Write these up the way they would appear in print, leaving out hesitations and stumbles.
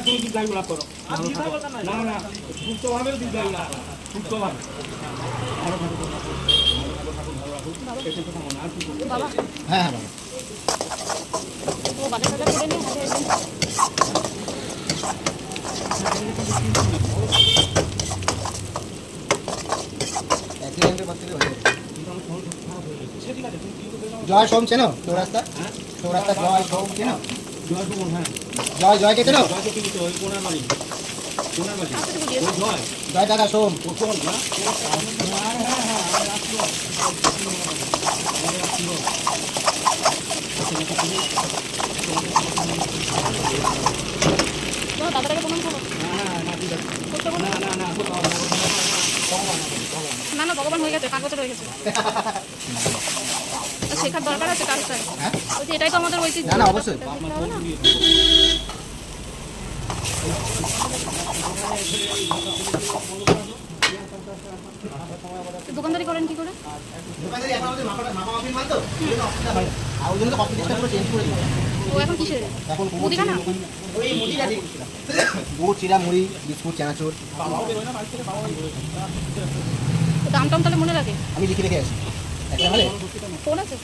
তুমি দীর্ঘায়ু লাভ করো। না না সুস্থভাবে দীর্ঘায়ু লাভ করো, সুস্থভাবে। বাবা হ্যাঁ হ্যাঁ বাবা ও বাজার টাজার করে নিয়ে হাতে একদম অ্যাক্সিডেন্টের পর থেকে হয়ে গেছে। জয় সোম চেনো চৌরাস্তা? চৌরাস্তা জয় সোম চেনো? জয় সুমন, হ্যাঁ জয়কে চেনো? জয়কে চিনি তো, ওই কোনার বাড়ি, কোনার বাড়ি আস্তে বুঝিয়ে ওই জয় জয় দাদা সোম। কোন না? হ্যাঁ হ্যাঁ হ্যাঁ আমি আসলো। তোমার দাদাটাকে প্রণাম করো। হ্যাঁ না ঠিক আছে। করতে বলো। না না না কোথাও হবে না, ভগবান না না ভগবান হয়ে গেছে 5 বছর হয়ে গেছে আর শেখার দরকার আছে কাজটাই হ্যাঁ বলছি এটাই তো আমাদের ঐতিহ্য না, না, অবশ্যই। এটা শিখতে হবে না? তো দোকানদারি করেন কি করে? দোকানদারি এখন আমাদের মাপামাপির মাল তো এই জন্য অসুবিধা হয় না। আর ওই জন্য তো কম্পিটিশন পুরো চেঞ্জ করে দিলাম। ও এখন কিসের? এখন মুদিখানা? ওই মুদিটা দিয়ে করছিলাম। গুড় চিরা মুড়ি বিস্কুট চানাচুর তো দাম টাম তাহলে মনে রাখে? আমি লিখে রেখে আসি একটা হলে। ফোন আছে?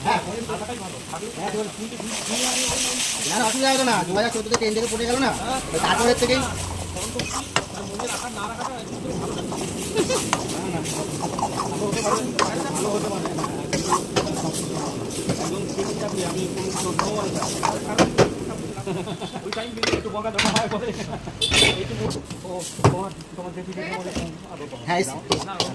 হ্যাঁ না না অসুবিধা হতো না। 2014-তে ট্রেন থেকে পড়ে গেল না, ওই তারপরের থেকেই ওই টাইম কিন্তু একটু বকা দেওয়া হয় বলে একটু ও তোমার দেখি দেখে বলে আদর করো। হ্যাঁ